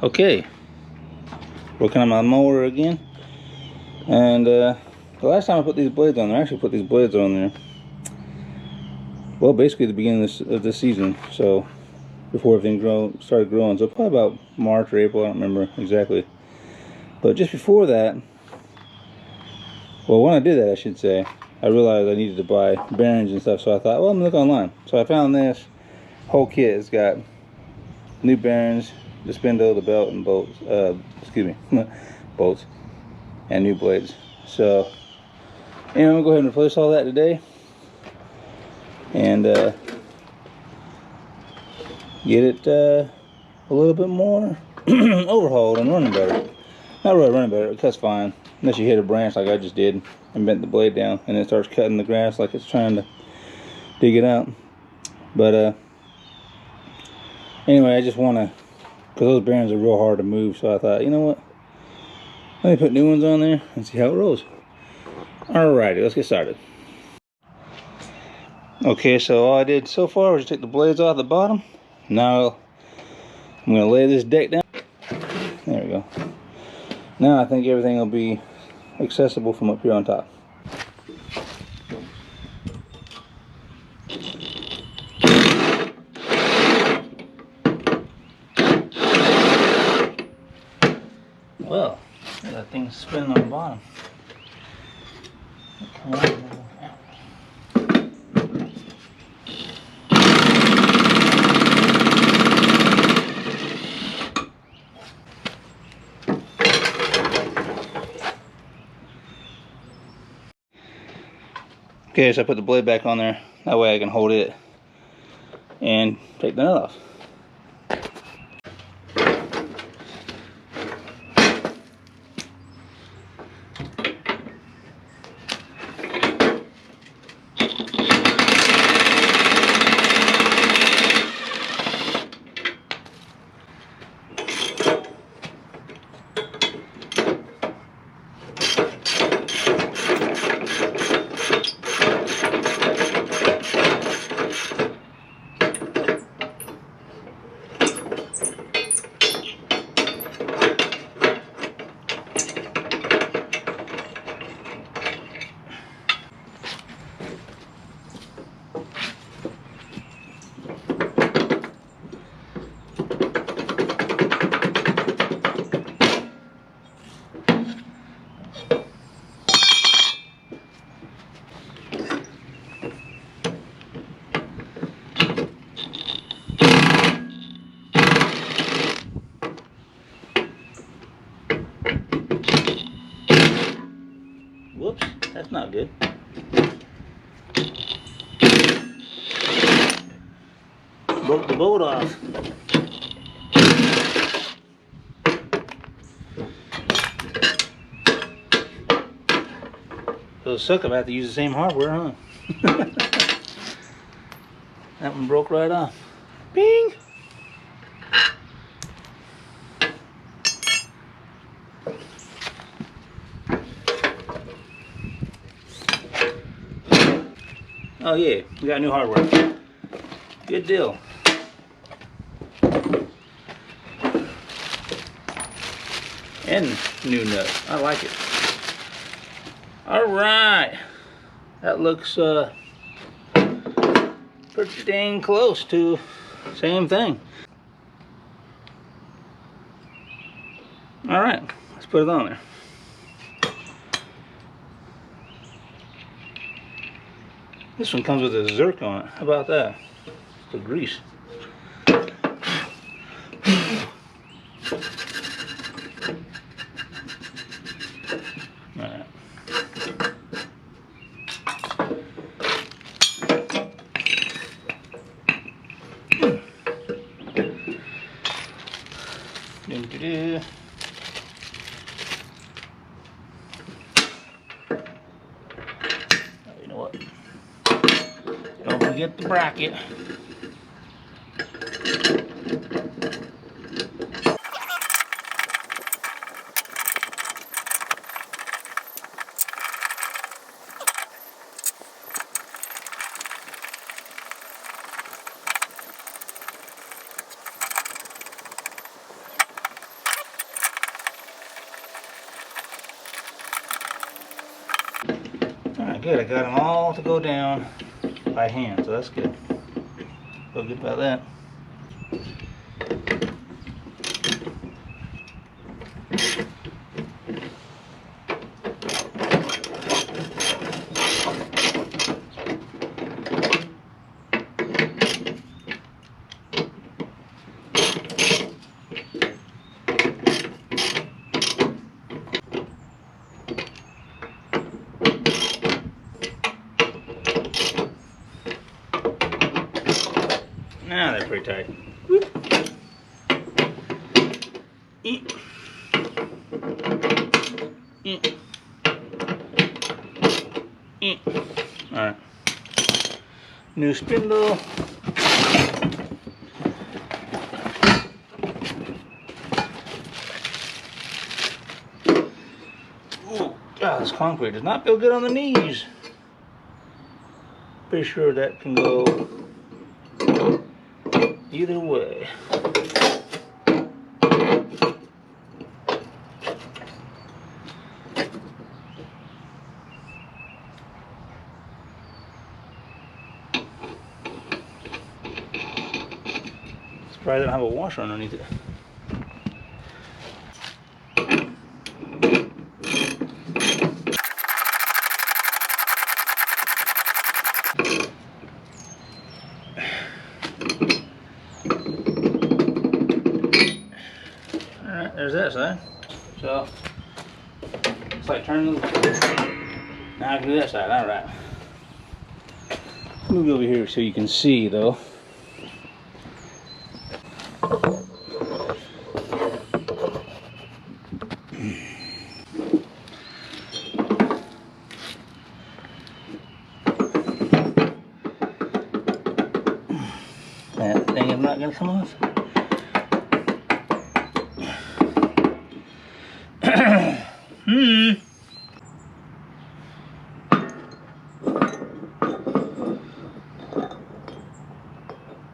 Okay, working on my mower again, and the last time I put these blades on there, I actually put these blades on there, well, basically at the beginning of this season, so before everything started growing, so probably about March or April, I don't remember exactly, but just before that, well, when I did that, I should say, I realized I needed to buy bearings and stuff, so I thought, well, I'm gonna look online. So I found this whole kit. It's got new bearings, the spindle, the belt, and bolts, bolts, and new blades. So anyway, I'm gonna go ahead and replace all that today, and get it a little bit more overhauled and running better. Not really running better, it cuts fine, unless you hit a branch like I just did and bent the blade down, and it starts cutting the grass like it's trying to dig it out. But anyway, I just want to, because those bearings are real hard to move, so I thought, you know what, let me put new ones on there and see how it rolls. Alrighty, let's get started. Okay, so all I did so far was take the blades off the bottom. Now I'm going to lay this deck down. There we go. Now I think everything will be accessible from up here on top. Well, that thing's spinning on the bottom. Come on. Okay, so I put the blade back on there. That way I can hold it and take the nut off. Whoops, that's not good. Broke the bolt off. It'll suck if I have to use the same hardware, huh? That one broke right off. Bing! Oh yeah, we got new hardware. Good deal. And new nut. I like it. Alright. That looks pretty dang close to same thing. Alright, let's put it on there. This one comes with a zerk on it. How about that? It's the grease. Alright. Do-do-do. Oh, you know what? Don't forget the bracket. good. I got them all to go down by hand, so that's good. Feel good about that. Now they're pretty tight. Whoop. Eat. Eat. Eat. Alright. New spindle. Ooh, God, this concrete does not feel good on the knees. Pretty sure that can go either way. Surprised I don't have a washer underneath it. Alright, there's that side. So, it's like turning the... Now I can do that side, alright. Move over here so you can see though. That thing is not going to come off.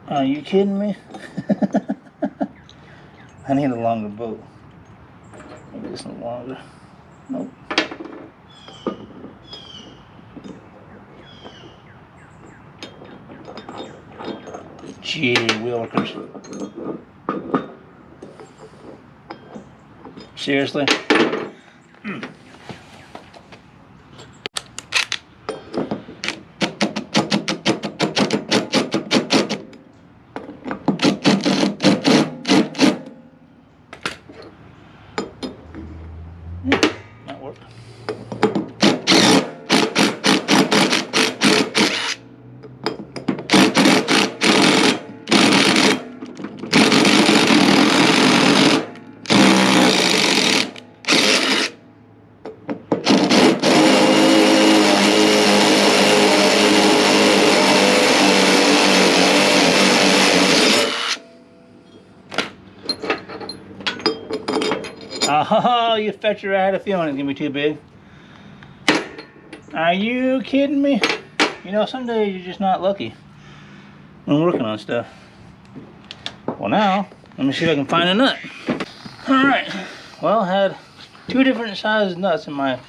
Are you kidding me? I need a longer boat. Maybe this one longer. Nope. Gee willikers. Seriously? Might work. Oh, you fetcher, I had a feeling it's gonna be too big. Are you kidding me? You know, some days you're just not lucky when working on stuff. Well now, let me see if I can find a nut. Alright, well, I had two different sized nuts in my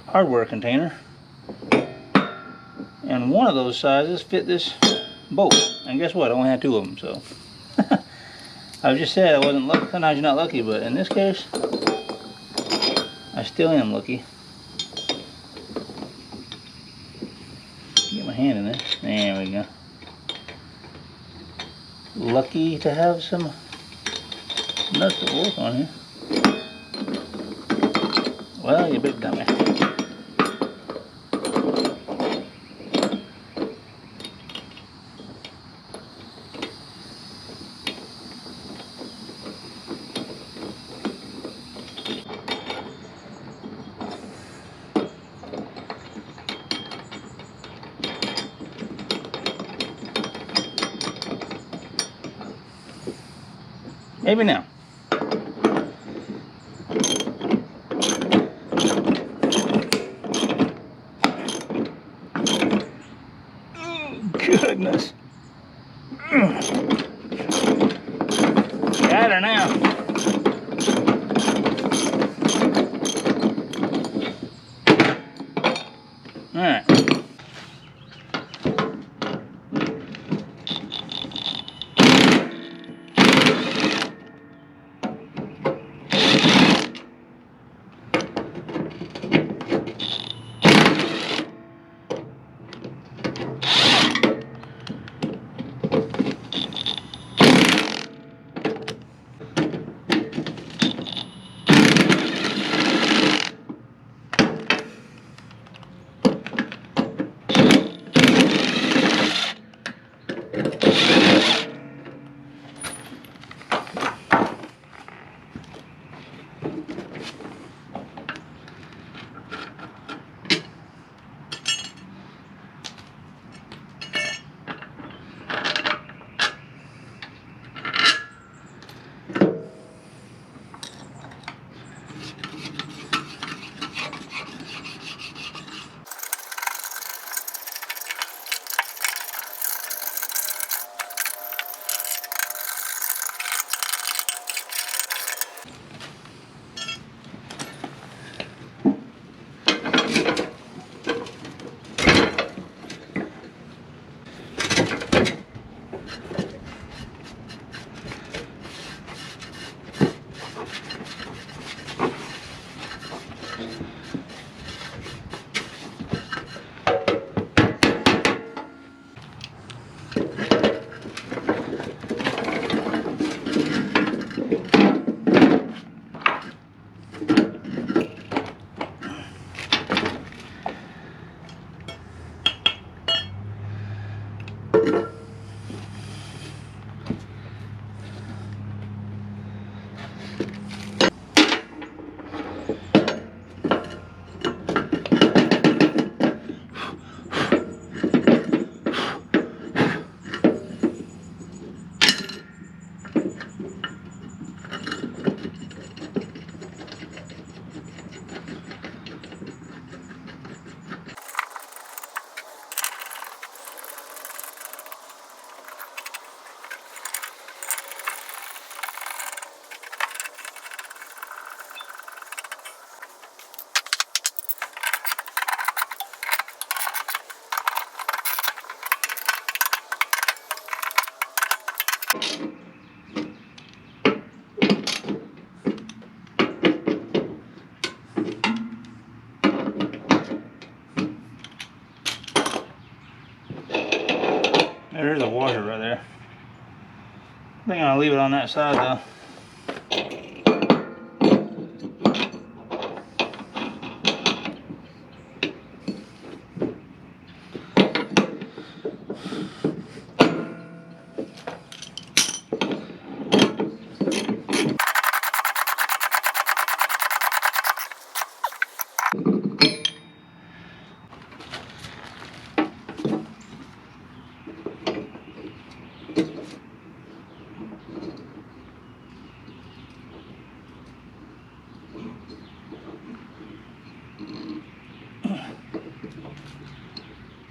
hardware container. And one of those sizes fit this bolt. And guess what? I only had two of them, so. I just said I wasn't lucky. Sometimes you're not lucky, but in this case, I still am lucky. Get my hand in there. There we go. Lucky to have some nuts to work on here. Well, you big dummy. Maybe now. Oh, goodness. Got her now. All right. There's a washer right there. I think I'll leave it on that side though.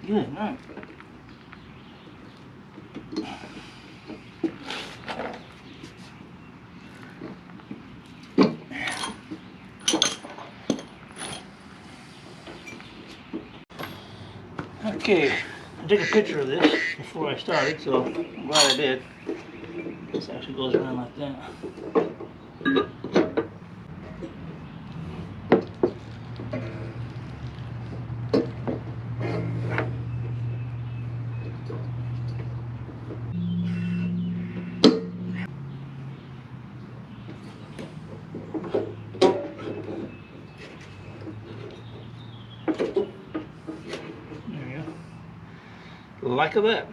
Good night. Okay, I took a picture of this before I started, so I'm glad I did. This actually goes around like that. Like that.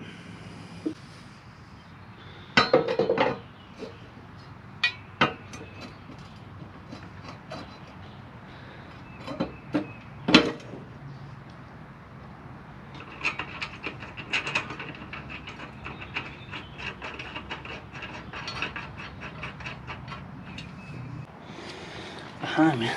Behind me.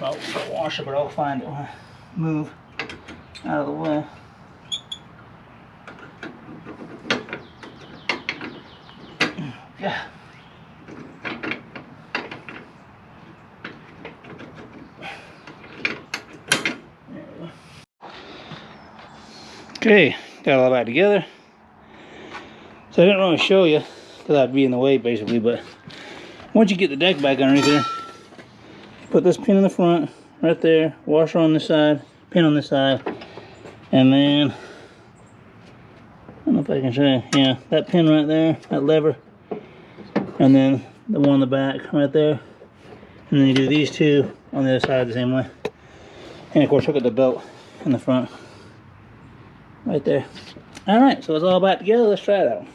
I'll wash it, but I'll find it when I move out of the way. Yeah. Okay, got all that together. So I didn't really show you because I'd be in the way basically, but once you get the deck back underneath there, put this pin in the front, right there, washer on this side, pin on this side, and then, I don't know if I can show you, yeah, that pin right there, that lever, and then the one on the back right there, and then you do these two on the other side the same way, and of course hook up the belt in the front right there. All right, so it's all back together. Let's try it out.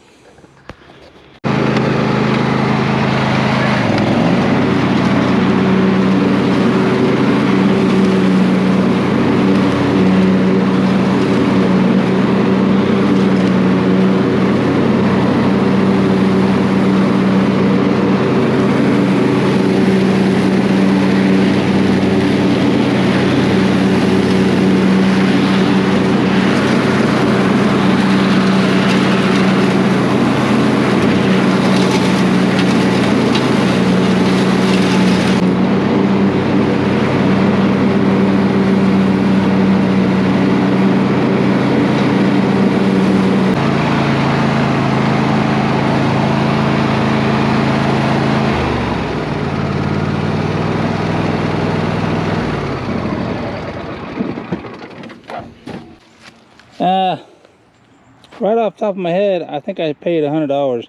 Right off the top of my head, I think I paid $100.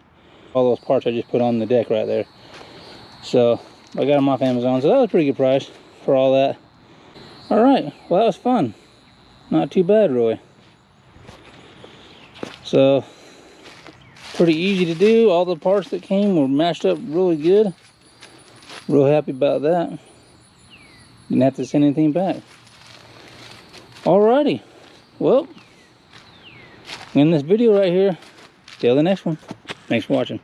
All those parts I just put on the deck right there. So I got them off Amazon, so that was a pretty good price for all that. All right, well, that was fun. Not too bad, really. So pretty easy to do. All the parts that came were matched up really good. Real happy about that. Didn't have to send anything back. Alrighty, well, in this video right here, till the next one. Thanks for watching.